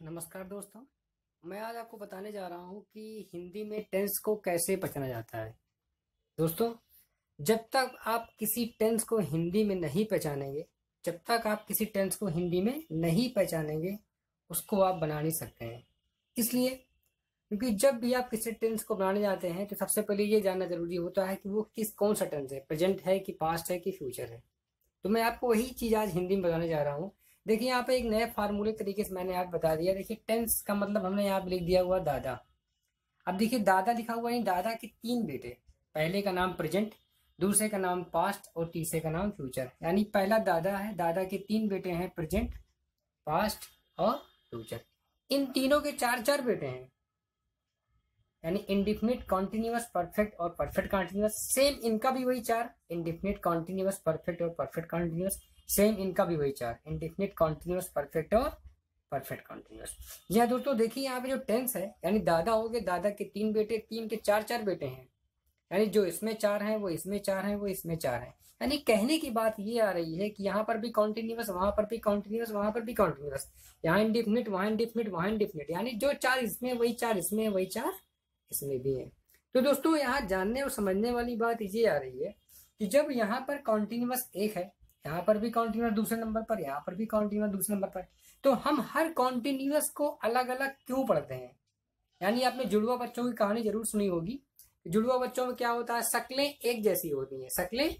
नमस्कार दोस्तों। मैं आज आपको बताने जा रहा हूँ कि हिंदी में टेंस को कैसे पहचाना जाता है। दोस्तों, जब तक आप किसी टेंस को हिंदी में नहीं पहचानेंगे, जब तक आप किसी टेंस को हिंदी में नहीं पहचानेंगे, उसको आप बना नहीं सकते हैं। इसलिए क्योंकि जब भी आप किसी टेंस को बनाने जाते हैं तो सबसे पहले ये जानना जरूरी होता है कि वो कौन सा टेंस है, प्रेजेंट है कि पास्ट है कि फ्यूचर है। तो मैं आपको वही चीज आज हिंदी में बताने जा रहा हूँ। देखिए यहाँ पे एक नए फार्मूले तरीके से मैंने आप बता दिया। देखिए टेंस का मतलब हमने यहाँ पे लिख दिया हुआ दादा। अब देखिए दादा लिखा हुआ है, दादा के तीन बेटे, पहले का नाम प्रेजेंट, दूसरे का नाम पास्ट और तीसरे का नाम फ्यूचर। यानी पहला दादा है, दादा के तीन बेटे हैं, प्रेजेंट, पास्ट और फ्यूचर। इन तीनों के चार चार बेटे हैं, यानी इंडिफिनिट, कॉन्टिन्यूअस, परफेक्ट और परफेक्ट कॉन्टिन्यूअस। सेम इनका भी वही चार, इंडिफिनिट, कॉन्टिन्यूअस, परफेक्ट और परफेक्ट कॉन्टिन्यूअस। सेम इनका भी वही चार, इंडिफिनिट, कॉन्टिन्यूअस, परफेक्ट और परफेक्ट कॉन्टिन्यूअस। यह दोस्तों देखिए यहाँ पे जो टेंस है, यानी दादा हो गए, दादा के तीन बेटे, तीन के चार चार बेटे हैं, यानी जो इसमें चार हैं वो इसमें चार हैं वो इसमें चार हैं। यानी कहने की बात ये आ रही है कि यहाँ पर भी कॉन्टिन्यूअस, वहां पर भी कॉन्टिन्यूअस, वहां पर भी कॉन्टिन्यूअस, यहाँ इंडिफिनिट, वहां इंडिफिनिट, वहां इंडिफिनिट। यानी जो चार इसमें वही चार इसमें, वही चार इसमें भी है। तो दोस्तों यहाँ जानने और समझने वाली बात ये आ रही है कि जब यहाँ पर कॉन्टिन्यूअस एक है, यहाँ पर भी कॉन्टिन्यूअस दूसरे नंबर पर, यहाँ पर भी कॉन्टिन्यूअस दूसरे नंबर पर, तो हम हर कॉन्टिन्यूअस को अलग अलग क्यों पढ़ते हैं। यानी आपने जुड़वा बच्चों की कहानी जरूर सुनी होगी। जुड़वा बच्चों में क्या होता है, शक्लें एक जैसी होती हैं, शक्लें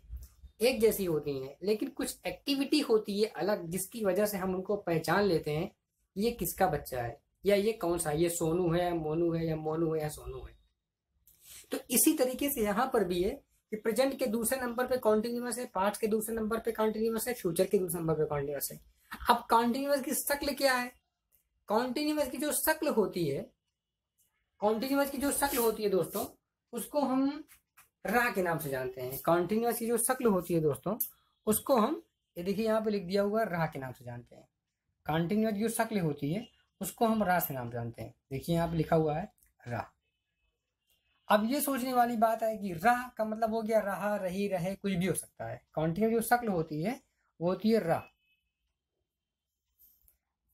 एक जैसी होती हैं, लेकिन कुछ एक्टिविटी होती है अलग, जिसकी वजह से हम उनको पहचान लेते हैं ये किसका बच्चा है, या ये कौन सा, ये सोनू है या मोनू है, या मोनू है या सोनू है। तो इसी तरीके से यहाँ पर भी है कि प्रेजेंट के दूसरे नंबर पे कॉन्टिन्यूअस है, पास्ट के दूसरे नंबर पे कॉन्टिन्यूअस है, फ्यूचर के दूसरे नंबर पे कॉन्टिन्यूअस है। अब कॉन्टिन्यूअस की शक्ल क्या है, कॉन्टिन्यूअस की जो शक्ल होती है, कॉन्टिन्यूअस की जो शक्ल होती है दोस्तों, उसको हम रा के नाम से जानते हैं। कॉन्टिन्यूअस की जो शक्ल होती है दोस्तों, उसको हम, ये देखिए यहाँ पे लिख दिया हुआ, रा के नाम से जानते हैं। कॉन्टिन्यूअस जो शक्ल होती है उसको हम रा से नाम जानते हैं। देखिए यहाँ पे लिखा हुआ है रा। अब ये सोचने वाली बात है कि रा का मतलब हो गया रहा, रही, रहे, कुछ भी हो सकता है। कॉन्टिन्यूअस जो शक्ल होती है वो होती है रा।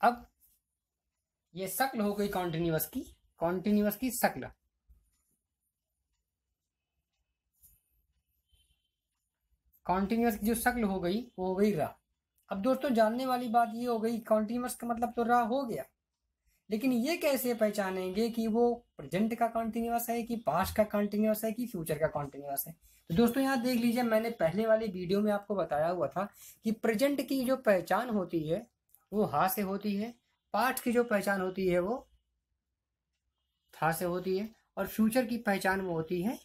अब ये शक्ल हो गई कॉन्टिन्यूअस की, कॉन्टिन्यूअस की शक्ल। कॉन्टिन्यूअस की जो शक्ल हो गई वो हो गई रा। अब दोस्तों जानने वाली बात ये हो गई, कॉन्टिन्यूअस का मतलब तो रा हो गया, लेकिन ये कैसे पहचानेंगे कि वो प्रेजेंट का कॉन्टिन्यूअस है कि पास्ट का कॉन्टिन्यूअस है कि फ्यूचर का कॉन्टिन्यूअस है। तो दोस्तों यहाँ देख लीजिए, मैंने पहले वाली वीडियो में आपको बताया हुआ था कि प्रेजेंट की जो पहचान होती है वो हा से होती है, पास्ट की जो पहचान होती है वो था से होती है, और फ्यूचर की पहचान वो होती है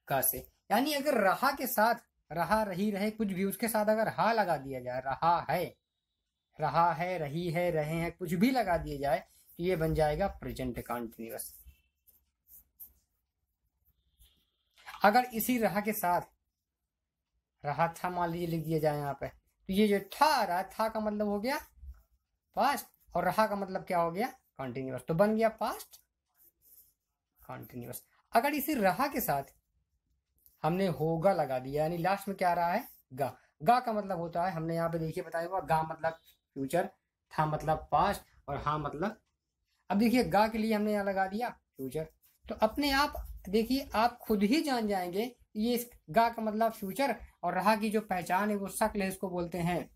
का से। यानी अगर रहा के साथ, रहा, रही, रहे, कुछ भी, उसके साथ अगर हा लगा दिया जाए, रहा है, रही है, रहे हैं, कुछ भी लगा दिया जाए, तो ये बन जाएगा प्रेजेंट कॉन्टिन्यूअस। अगर इसी रहा के साथ रहा था मान लीजिए लिख दिया जाए यहाँ पे, तो ये जो था, रहा था का मतलब हो गया पास्ट, और रहा का मतलब क्या हो गया, कॉन्टिन्यूअस, तो बन गया पास्ट कॉन्टिन्यूअस। अगर इसी रहा के साथ हमने होगा लगा दिया, यानी लास्ट में क्या रहा है, गा। गा का मतलब होता है, हमने यहाँ पे देखिए बताया हुआ, गा मतलब फ्यूचर, था मतलब पास्ट, और हाँ मतलब, अब देखिए गा के लिए हमने यहाँ लगा दिया फ्यूचर। तो अपने आप देखिए, आप खुद ही जान जाएंगे ये गा का मतलब फ्यूचर, और रहा की जो पहचान है वो शक्ल है, इसको बोलते हैं,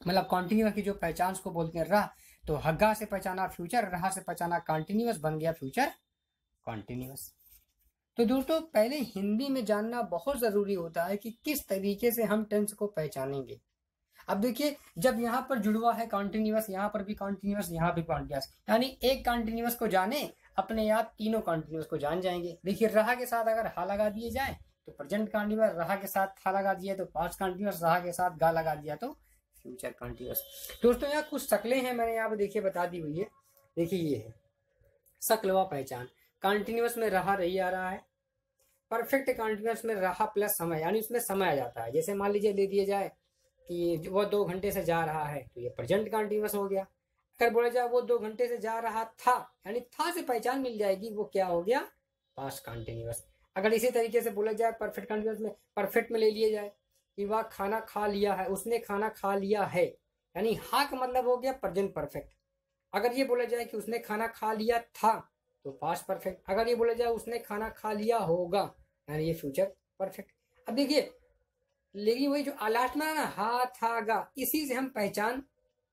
मतलब कॉन्टिन्यूअस की जो पहचान उसको बोलते हैं रहा। तो हग्गा से पहचाना फ्यूचर, रहा से पहचाना कॉन्टिन्यूअस, बन गया फ्यूचर कॉन्टिन्यूअस। तो दोस्तों पहले हिंदी में जानना बहुत जरूरी होता है कि किस तरीके से हम टेंस को पहचानेंगे। अब देखिए, जब यहाँ पर जुड़वा है कॉन्टिन्यूअस, यहाँ पर भी कॉन्टिन्यूअस, यहाँ भी कॉन्टिन्यूअस, यानी एक कॉन्टिन्यूअस को जाने, अपने आप तीनों कॉन्टिन्यूअस को जान जाएंगे। देखिए रहा के साथ अगर हा लगा दिए जाए तो प्रेजेंट कॉन्टिन्यूअस, रहा के साथ था लगा दिया तो पास्ट कॉन्टिन्यूअस, रहा के साथ गा लगा दिया तो फ्यूचर कॉन्टिन्यूअस। दोस्तों यहाँ कुछ शक्लें हैं, मैंने यहाँ पे देखिए बता दी हुई है। देखिए ये है शक्ल व पहचान। कॉन्टिन्यूअस में रहा, रही आ रहा है। परफेक्ट कॉन्टिन्यूअस में रहा प्लस समय, यानी उसमें समय आ जाता है। जैसे मान लीजिए दे दिया जाए कि वो 2 घंटे से जा रहा है, तो ये प्रेजेंट कॉन्टिन्यूअस हो गया। अगर बोला जाए वो 2 घंटे से जा रहा था, यानी था से पहचान मिल जाएगी, वो क्या हो गया, पास्ट कॉन्टिन्यूअस। अगर इसी तरीके से बोला जाए परफेक्ट कॉन्टिन्यूअस में, परफेक्ट में ले लिया जाए कि वह खाना खा लिया है, उसने खाना खा लिया है, यानी हा का मतलब हो गया प्रेजेंट परफेक्ट, अगर ये बोला जाए कि उसने खाना खा लिया था तो पास्ट परफेक्ट। अगर ये बोला जाए उसने खाना खा लिया होगा यानी ये फ्यूचर परफेक्ट। अब देखिए, लेकिन वही जो लास्ट में ना हा था गा, इसी से हम पहचान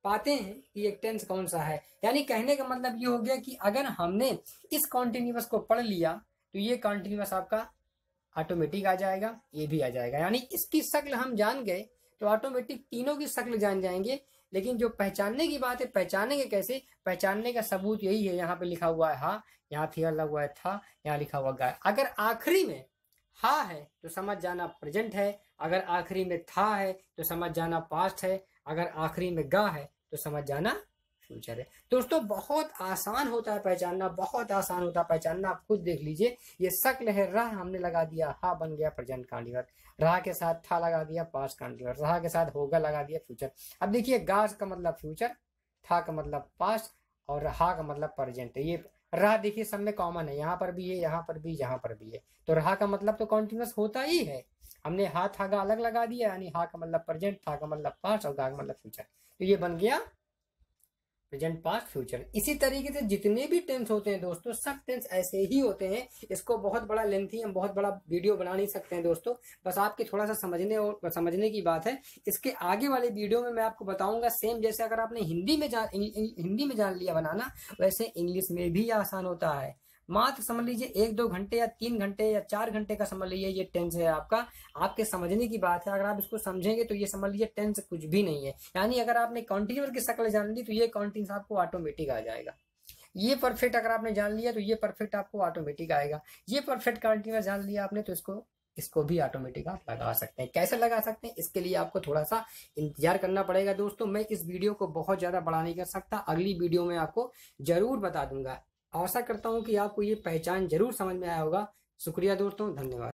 पाते हैं कि एक टेंस कौन सा है। यानी कहने का मतलब ये हो गया कि अगर हमने इस कॉन्टिन्यूअस को पढ़ लिया तो ये कॉन्टिन्यूअस आपका ऑटोमेटिक आ जाएगा, ये भी आ जाएगा। यानी इसकी शक्ल हम जान गए तो ऑटोमेटिक तीनों की शक्ल जान जाएंगे। लेकिन जो पहचानने की बात है, पहचानेंगे कैसे? पहचानने का सबूत यही है, यहाँ पे लिखा हुआ है हा, यहाँ फिर लगा हुआ है था, यहाँ लिखा हुआ गाय। अगर आखिरी में हा है तो समझ जाना प्रेजेंट है, अगर आखिरी में था है तो समझ जाना पास्ट है, अगर आखिरी में गा है तो समझ जाना फ्यूचर है। दोस्तों बहुत आसान होता है पहचानना, बहुत आसान होता है पहचानना। आप खुद देख लीजिए, ये शक्ल है रहा, हमने लगा दिया हा, बन गया प्रेजेंट कॉन्टिन्यूअस। रहा के साथ था लगा दिया पास्ट कॉन्टिन्यूअस, रहा के साथ होगा लगा दिया फ्यूचर। अब देखिए, गा का मतलब फ्यूचर, था का मतलब पास्ट और हा का मतलब प्रेजेंट है। ये रहा देखिए सब में कॉमन है, यहाँ पर भी है, यहाँ पर भी, यहाँ पर भी है। तो रहा का मतलब तो कॉन्टिन्यूअस होता ही है। हमने हा था गा अलग लगा दिया, यानी हा का मतलब प्रेजेंट, था का मतलब पास्ट और गा का मतलब फ्यूचर। तो ये बन गया प्रेजेंट पास्ट फ्यूचर। इसी तरीके से जितने भी टेंस होते हैं दोस्तों, सब टेंस ऐसे ही होते हैं। इसको बहुत बड़ा लेंथी, हम बहुत बड़ा वीडियो बना नहीं सकते हैं दोस्तों, बस आपके थोड़ा सा समझने की बात है। इसके आगे वाले वीडियो में मैं आपको बताऊंगा सेम जैसे अगर आपने हिंदी में जान लिया बनाना, वैसे इंग्लिश में भी आसान होता है। मात्र समझ लीजिए 1-2 घंटे या 3 घंटे या 4 घंटे का समझ लीजिए ये टेंस है आपका। आपके समझने की बात है, अगर आप इसको समझेंगे तो ये समझ लीजिए टेंस कुछ भी नहीं है। यानी अगर आपने कॉन्टिन्यूअस की शक्ल जान ली तो ये कॉन्टिन्यूअस आपको ऑटोमेटिक आ जाएगा। ये परफेक्ट अगर आपने जान लिया तो ये परफेक्ट आपको ऑटोमेटिक आएगा। ये परफेक्ट कॉन्टिन्यूअस जान लिया आपने तो इसको भी ऑटोमेटिक आप लगा सकते हैं। कैसे लगा सकते हैं, इसके लिए आपको थोड़ा सा इंतजार करना पड़ेगा दोस्तों। मैं इस वीडियो को बहुत ज्यादा बड़ा नहीं कर सकता, अगली वीडियो में आपको जरूर बता दूंगा। आशा करता हूं कि आपको ये पहचान जरूर समझ में आया होगा। शुक्रिया दोस्तों, धन्यवाद।